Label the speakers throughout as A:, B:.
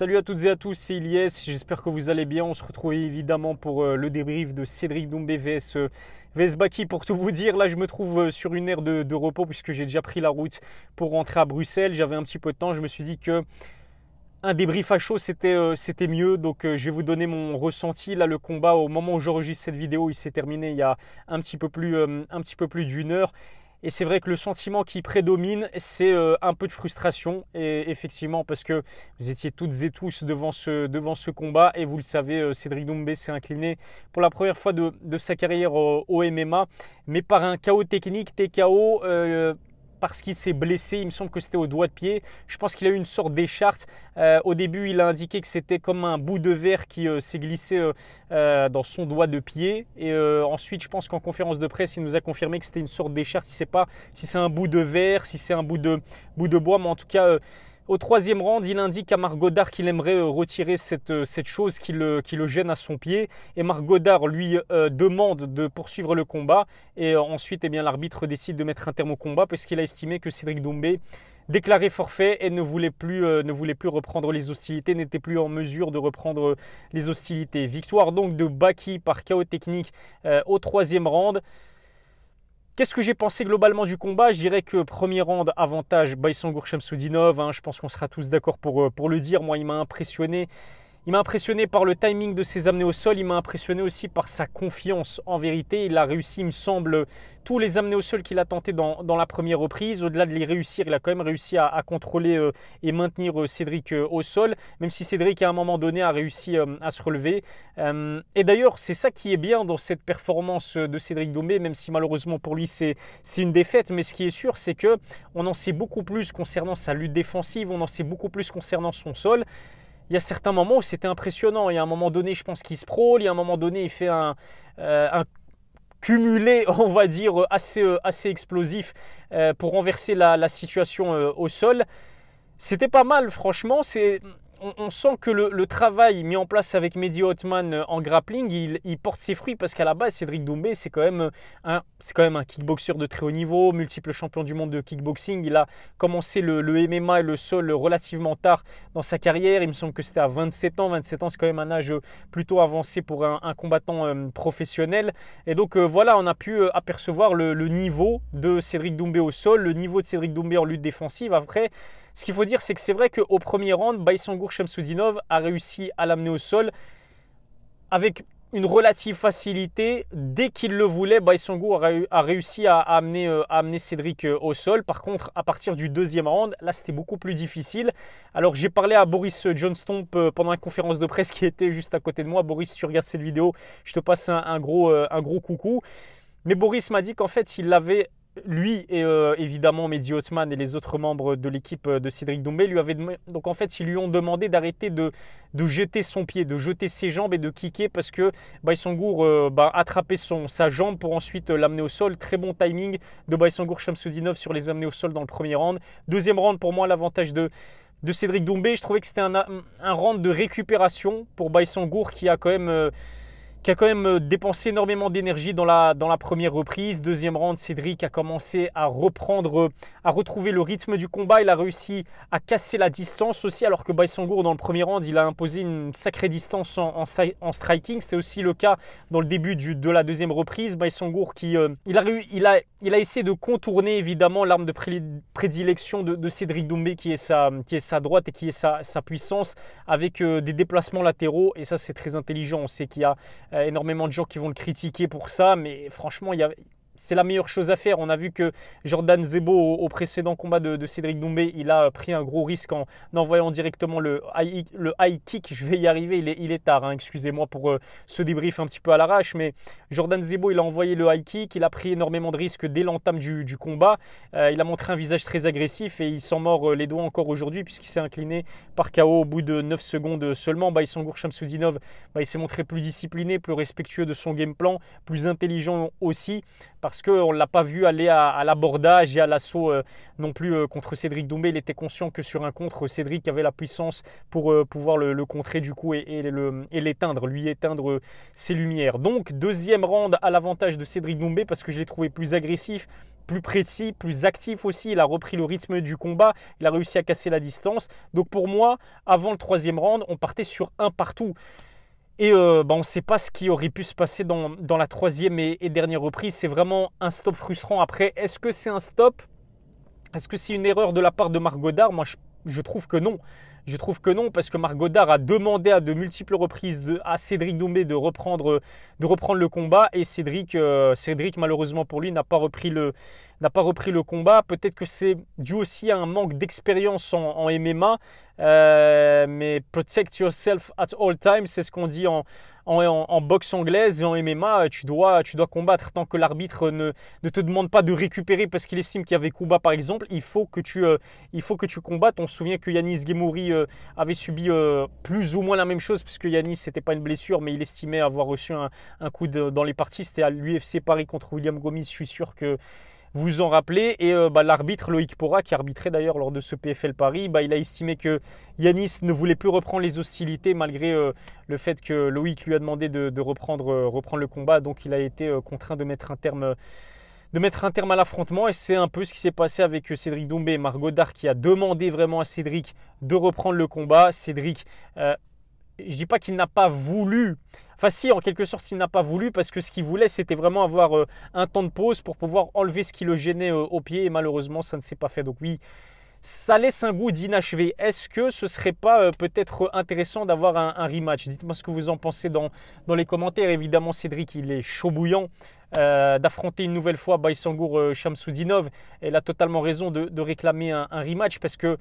A: Salut à toutes et à tous, c'est Ilyes, j'espère que vous allez bien. On se retrouve évidemment pour le débrief de Cédric Doumbé vs Baki. Pour tout vous dire, là je me trouve sur une aire de repos puisque j'ai déjà pris la route pour rentrer à Bruxelles. J'avais un petit peu de temps, je me suis dit que un débrief à chaud c'était mieux. Donc je vais vous donner mon ressenti. Là le combat au moment où j'enregistre cette vidéo, il s'est terminé il y a un petit peu plus d'une heure. Et c'est vrai que le sentiment qui prédomine, c'est un peu de frustration. Et effectivement, parce que vous étiez toutes et tous devant ce combat. Et vous le savez, Cédric Doumbé s'est incliné pour la première fois de sa carrière au MMA. Mais par un KO technique, TKO, parce qu'il s'est blessé. Il me semble que c'était au doigt de pied. Je pense qu'il a eu une sorte d'écharpe. Au début, il a indiqué que c'était comme un bout de verre qui s'est glissé dans son doigt de pied. Et ensuite, je pense qu'en conférence de presse, il nous a confirmé que c'était une sorte d'écharpe. Il ne sait pas si c'est un bout de verre, si c'est un bout de bois. Mais en tout cas, au troisième round, il indique à Marc Goddard qu'il aimerait retirer cette chose qui le gêne à son pied. Et Marc Goddard lui demande de poursuivre le combat. Et ensuite, eh bien, l'arbitre décide de mettre un terme au combat parce qu'il a estimé que Cédric Doumbé déclaré forfait et ne voulait plus reprendre les hostilités, n'était plus en mesure de reprendre les hostilités. Victoire donc de Baki par KO technique au troisième round. Qu'est-ce que j'ai pensé globalement du combat? Je dirais que premier round, avantage Baysangour Shamsudinov. Je pense qu'on sera tous d'accord pour le dire. Moi, il m'a impressionné. Il m'a impressionné par le timing de ses amenés au sol. Il m'a impressionné aussi par sa confiance en vérité. Il a réussi, il me semble, tous les amenés au sol qu'il a tenté dans la première reprise. Au-delà de les réussir, il a quand même réussi à contrôler et maintenir Cédric au sol. Même si Cédric, à un moment donné, a réussi à se relever. Et d'ailleurs, c'est ça qui est bien dans cette performance de Cédric Doumbé, même si malheureusement pour lui, c'est une défaite. Mais ce qui est sûr, c'est qu'on en sait beaucoup plus concernant sa lutte défensive. On en sait beaucoup plus concernant son sol. Il y a certains moments où c'était impressionnant. Il y a un moment donné, je pense qu'il se prôle. Il y a un moment donné, il fait un cumulé, on va dire, assez explosif pour renverser la situation au sol. C'était pas mal, franchement. On sent que le travail mis en place avec Mehdi Othman en grappling, il porte ses fruits parce qu'à la base, Cédric Doumbé, c'est quand même un kickboxer de très haut niveau, multiple champion du monde de kickboxing. Il a commencé le MMA et le sol relativement tard dans sa carrière. Il me semble que c'était à 27 ans. 27 ans, c'est quand même un âge plutôt avancé pour un combattant professionnel. Et donc voilà, on a pu apercevoir le niveau de Cédric Doumbé au sol, le niveau de Cédric Doumbé en lutte défensive. Après, ce qu'il faut dire, c'est que c'est vrai qu'au premier round, Baysangour Shamsudinov a réussi à l'amener au sol avec une relative facilité. Dès qu'il le voulait, Baysangour a réussi à amener Cédric au sol. Par contre, à partir du deuxième round, là, c'était beaucoup plus difficile. Alors, j'ai parlé à Boris Johnstomp pendant une conférence de presse qui était juste à côté de moi. Boris, si tu regardes cette vidéo, je te passe un gros coucou. Mais Boris m'a dit qu'en fait, il avait... Lui et évidemment Mehdi Othman et les autres membres de l'équipe de Cédric Doumbé donc en fait ils lui ont demandé d'arrêter de jeter son pied, de jeter ses jambes et de kicker parce que Baysangour attrapait sa jambe pour ensuite l'amener au sol. Très bon timing de Baysangour Shamsudinov sur les amener au sol dans le premier round. Deuxième round, pour moi, l'avantage de Cédric Doumbé. Je trouvais que c'était un round de récupération pour Baysangour qui a quand même dépensé énormément d'énergie dans la première reprise. Deuxième round, Cédric a commencé à retrouver le rythme du combat. Il a réussi à casser la distance aussi, alors que Baysangour, dans le premier round, il a imposé une sacrée distance en striking. C'est aussi le cas dans le début de la deuxième reprise. Baysangour il a essayé de contourner évidemment l'arme de prédilection de Cédric Doumbé qui est sa droite et qui est sa puissance avec des déplacements latéraux. Et ça, c'est très intelligent. On sait qu'il y a énormément de gens qui vont le critiquer pour ça, mais franchement, c'est la meilleure chose à faire. On a vu que Jordan Zebo, au précédent combat de Cédric Doumbé, il a pris un gros risque en envoyant directement le high kick. Je vais y arriver, il est tard, excusez-moi pour ce débrief un petit peu à l'arrache, mais Jordan Zebo, il a envoyé le high kick, il a pris énormément de risques dès l'entame du combat. Il a montré un visage très agressif et il s'en mord les doigts encore aujourd'hui puisqu'il s'est incliné par KO au bout de 9 secondes seulement. Baysangour Shamsudinov, il s'est montré plus discipliné, plus respectueux de son game plan, plus intelligent aussi, parce qu'on ne l'a pas vu aller à l'abordage et à l'assaut non plus contre Cédric Doumbé. Il était conscient que sur un contre, Cédric avait la puissance pour pouvoir le contrer du coup et l'éteindre, lui éteindre ses lumières. Donc deuxième round à l'avantage de Cédric Doumbé parce que je l'ai trouvé plus agressif, plus précis, plus actif aussi. Il a repris le rythme du combat. Il a réussi à casser la distance. Donc pour moi, avant le troisième round, on partait sur un partout. Et on ne sait pas ce qui aurait pu se passer dans la troisième et dernière reprise. C'est vraiment un stop frustrant. Après, est-ce que c'est un stop? Est-ce que c'est une erreur de la part de Marc Goddard? Moi, je trouve que non. Je trouve que non, parce que Marc Goddard a demandé à de multiples reprises à Cédric Doumbé de reprendre le combat. Et Cédric, malheureusement pour lui, n'a pas repris le combat. Peut-être que c'est dû aussi à un manque d'expérience en MMA. Mais protect yourself at all times, c'est ce qu'on dit en boxe anglaise, et en MMA, tu dois combattre tant que l'arbitre ne te demande pas de récupérer parce qu'il estime qu'il y avait combat par exemple. Il faut que tu combattes. On se souvient que Yanis Guémouri avait subi plus ou moins la même chose, puisque Yanis, c'était pas une blessure, mais il estimait avoir reçu un coup dans les parties. C'était à l'UFC Paris contre William Gomis, je suis sûr que vous vous en rappelez. Et l'arbitre Loïc Pora, qui arbitrait d'ailleurs lors de ce PFL Paris, il a estimé que Yanis ne voulait plus reprendre les hostilités malgré le fait que Loïc lui a demandé de reprendre le combat. Donc il a été contraint de mettre un terme à l'affrontement. Et c'est un peu ce qui s'est passé avec Cédric Doumbé et Marc Goddard, qui a demandé vraiment à Cédric de reprendre le combat. Cédric, je ne dis pas qu'il n'a pas voulu. Enfin si, en quelque sorte, il n'a pas voulu, parce que ce qu'il voulait, c'était vraiment avoir un temps de pause pour pouvoir enlever ce qui le gênait au pied. Et malheureusement, ça ne s'est pas fait. Donc oui, ça laisse un goût d'inachevé. Est-ce que ce ne serait pas peut-être intéressant d'avoir un rematch? Dites-moi ce que vous en pensez dans les commentaires. Évidemment, Cédric, il est chaud bouillant d'affronter une nouvelle fois Baysangour Shamsudinov. Elle a totalement raison de réclamer un rematch, parce que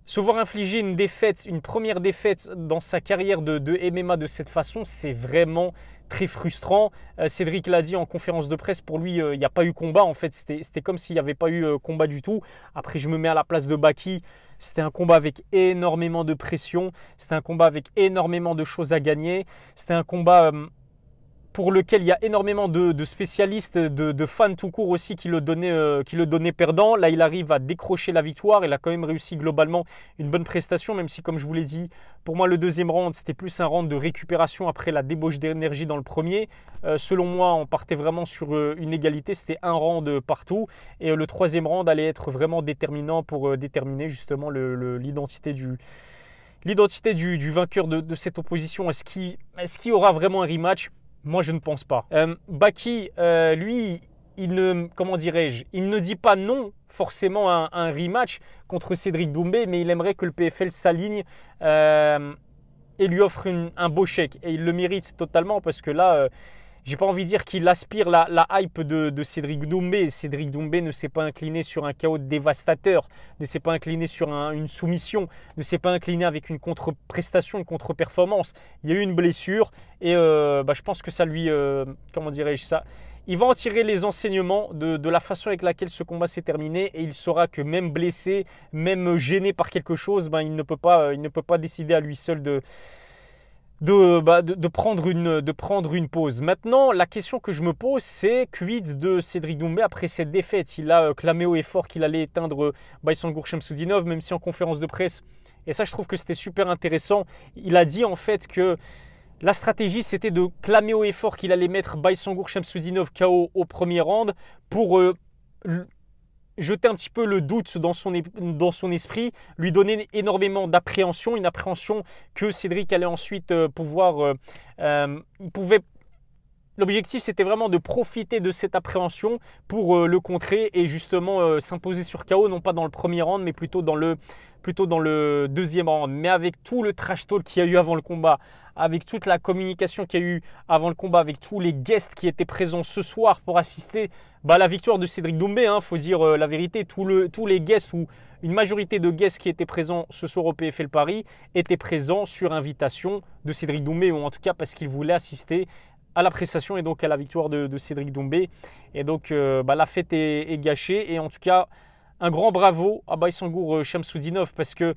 A: se voir infliger une première défaite dans sa carrière de MMA de cette façon, c'est vraiment très frustrant. Cédric l'a dit en conférence de presse, pour lui, il n'y a pas eu combat. En fait, c'était comme s'il n'y avait pas eu combat du tout. Après, je me mets à la place de Baki. C'était un combat avec énormément de pression. C'était un combat avec énormément de choses à gagner. C'était un combat pour lequel il y a énormément de spécialistes, de fans tout court aussi qui le donnaient perdant. Là, il arrive à décrocher la victoire. Il a quand même réussi globalement une bonne prestation, même si, comme je vous l'ai dit, pour moi, le deuxième round, c'était plus un round de récupération après la débauche d'énergie dans le premier. Selon moi, on partait vraiment sur une égalité. C'était un round partout. Et le troisième round allait être vraiment déterminant pour déterminer justement l'identité du vainqueur de cette opposition. Est-ce qu'il y aura vraiment un rematch? Moi, je ne pense pas. Baki, lui, il ne dit pas non forcément à un rematch contre Cédric Doumbé, mais il aimerait que le PFL s'aligne et lui offre un beau chèque. Et il le mérite totalement, parce que là, j'ai pas envie de dire qu'il aspire la hype de Cédric Doumbé. Cédric Doumbé ne s'est pas incliné sur un KO dévastateur, ne s'est pas incliné sur une soumission, ne s'est pas incliné avec une contre-prestation, une contre-performance. Il y a eu une blessure et je pense que ça lui, il va en tirer les enseignements de la façon avec laquelle ce combat s'est terminé, et il saura que même blessé, même gêné par quelque chose, il ne peut pas décider à lui seul de prendre une pause. Maintenant, la question que je me pose, c'est quid de Cédric Doumbé après cette défaite? Il a clamé haut et fort qu'il allait éteindre Baysangour Shamsudinov, même si en conférence de presse, et ça je trouve que c'était super intéressant, il a dit en fait que la stratégie, c'était de clamer haut et fort qu'il allait mettre Baysangour Shamsudinov KO au premier round pour jeter un petit peu le doute dans son esprit, lui donner énormément d'appréhension, une appréhension que Cédric allait ensuite pouvoir... L'objectif, c'était vraiment de profiter de cette appréhension pour le contrer et justement s'imposer sur KO, non pas dans le premier round, mais plutôt dans le deuxième round. Mais avec tout le trash talk qu'il y a eu avant le combat, avec toute la communication qu'il y a eu avant le combat, avec tous les guests qui étaient présents ce soir pour assister à la victoire de Cédric Doumbé, faut dire la vérité, tous les guests ou une majorité de guests qui étaient présents ce soir au PFL Paris étaient présents sur invitation de Cédric Doumbé, ou en tout cas parce qu'ils voulaient assister à la prestation et donc à la victoire de Cédric Doumbé. Et donc la fête est gâchée, et en tout cas un grand bravo à Baysangour Shamsudinov, parce que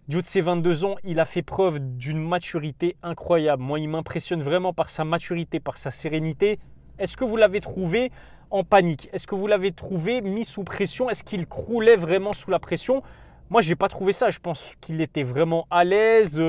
A: du haut de ses 22 ans, il a fait preuve d'une maturité incroyable. Moi, il m'impressionne vraiment par sa maturité, par sa sérénité. Est-ce que vous l'avez trouvé en panique? Est-ce que vous l'avez trouvé mis sous pression? Est-ce qu'il croulait vraiment sous la pression? Moi, je n'ai pas trouvé ça. Je pense qu'il était vraiment à l'aise.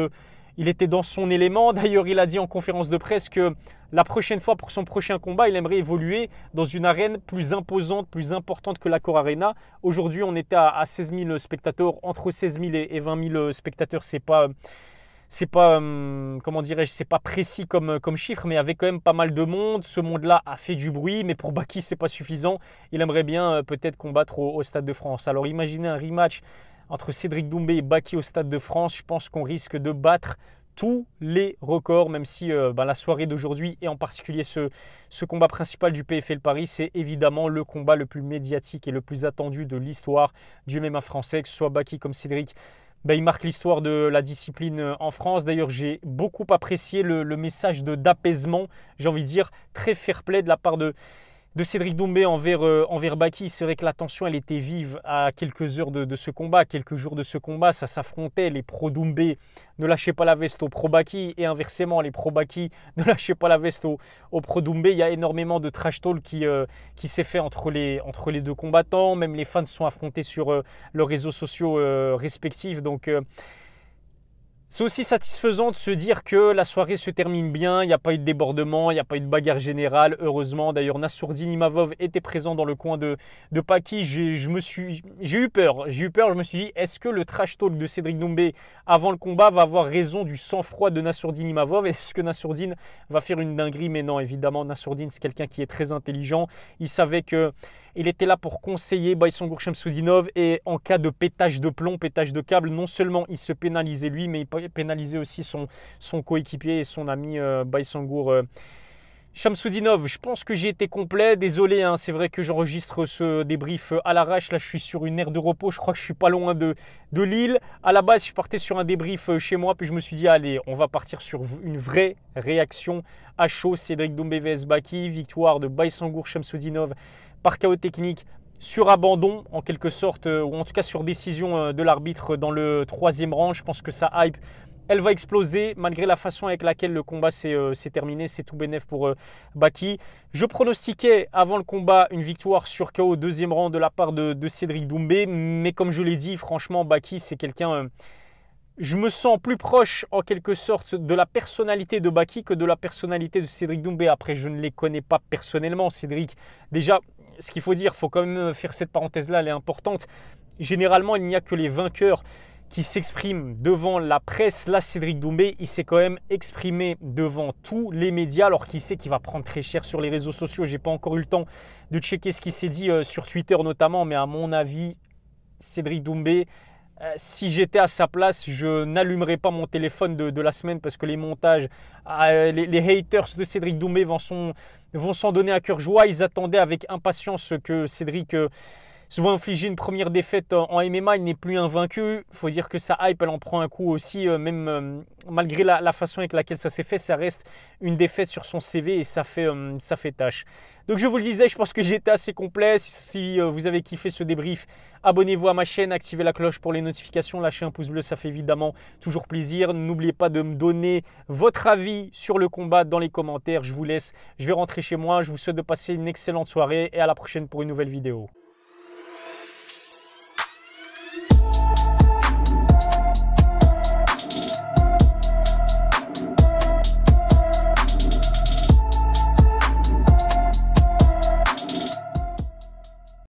A: il était dans son élément. D'ailleurs, il a dit en conférence de presse que la prochaine fois, pour son prochain combat, il aimerait évoluer dans une arène plus imposante, plus importante que l'Accor Arena. Aujourd'hui, on était à 16 000 spectateurs. Entre 16 000 et 20 000 spectateurs, c'est pas comment dirais-je, c'est pas précis comme chiffre, mais il y avait quand même pas mal de monde. Ce monde-là a fait du bruit, mais pour Baki, c'est pas suffisant. Il aimerait bien peut-être combattre au Stade de France. Alors imaginez un rematch entre Cédric Doumbé et Baki au Stade de France. Je pense qu'on risque de battre tous les records, même si la soirée d'aujourd'hui et en particulier ce combat principal du PFL Paris, c'est évidemment le combat le plus médiatique et le plus attendu de l'histoire du MMA français, que ce soit Baki comme Cédric. Il marque l'histoire de la discipline en France. D'ailleurs, j'ai beaucoup apprécié le message d'apaisement, j'ai envie de dire, très fair-play de la part de Cédric Doumbé envers Baki. C'est vrai que la tension, elle était vive à quelques heures de ce combat, quelques jours de ce combat. Ça s'affrontait. Les pro-Doumbé ne lâchaient pas la veste aux pro-Baki et inversement, les pro-Baki ne lâchaient pas la veste aux pro-Doumbé. Il y a énormément de trash talk qui s'est fait entre les deux combattants. Même les fans se sont affrontés sur leurs réseaux sociaux respectifs. Donc, c'est aussi satisfaisant de se dire que la soirée se termine bien, il n'y a pas eu de débordement, il n'y a pas eu de bagarre générale, heureusement. D'ailleurs, Nassourdine Imavov était présent dans le coin de Baki. J'ai eu peur, je me suis dit, est-ce que le trash talk de Cédric Doumbé avant le combat va avoir raison du sang-froid de Nassourdine Imavov? Est-ce que Nassourdine va faire une dinguerie? Mais non, évidemment, Nassourdine, c'est quelqu'un qui est très intelligent. Il savait que il était là pour conseiller Baïsangour Shamsudinov et en cas de pétage de plomb, pétage de câble, non seulement il se pénalisait lui, mais il pénalisait aussi son coéquipier et son ami Baïsangour Shamsudinov. Je pense que j'ai été complet, désolé, hein, c'est vrai que j'enregistre ce débrief à l'arrache. Là, je suis sur une aire de repos, je crois que je suis pas loin de Lille. À la base, je partais sur un débrief chez moi, puis je me suis dit, allez, on va partir sur une vraie réaction à chaud. Cédric Doumbé vs Baki, victoire de Baïsangour Shamsudinov par KO technique sur abandon en quelque sorte, ou en tout cas sur décision de l'arbitre dans le 3e round. Je pense que sa hype, elle va exploser malgré la façon avec laquelle le combat s'est terminé. C'est tout bénef pour Baki. Je pronostiquais avant le combat une victoire sur KO au 2e round de la part de Cédric Doumbé, mais comme je l'ai dit, franchement, Baki, c'est quelqu'un... je me sens plus proche en quelque sorte de la personnalité de Baki que de la personnalité de Cédric Doumbé. Après, je ne les connais pas personnellement. Cédric, déjà, ce qu'il faut dire, il faut quand même faire cette parenthèse-là, elle est importante. Généralement, il n'y a que les vainqueurs qui s'expriment devant la presse. Là, Cédric Doumbé, il s'est quand même exprimé devant tous les médias, alors qu'il sait qu'il va prendre très cher sur les réseaux sociaux. Je n'ai pas encore eu le temps de checker ce qui s'est dit sur Twitter notamment, mais à mon avis, Cédric Doumbé, si j'étais à sa place, je n'allumerais pas mon téléphone de la semaine parce que les montages, les haters de Cédric Doumbé vont s'en donner à cœur joie. Ils attendaient avec impatience que Cédric se voit infliger une première défaite en MMA. Il n'est plus invaincu. Il faut dire que sa hype, elle en prend un coup aussi. Même malgré la façon avec laquelle ça s'est fait, ça reste une défaite sur son CV et ça fait tâche. Donc je vous le disais, je pense que j'ai été assez complet. Si vous avez kiffé ce débrief, abonnez-vous à ma chaîne, activez la cloche pour les notifications, lâchez un pouce bleu, ça fait évidemment toujours plaisir. N'oubliez pas de me donner votre avis sur le combat dans les commentaires. Je vous laisse, je vais rentrer chez moi. Je vous souhaite de passer une excellente soirée et à la prochaine pour une nouvelle vidéo.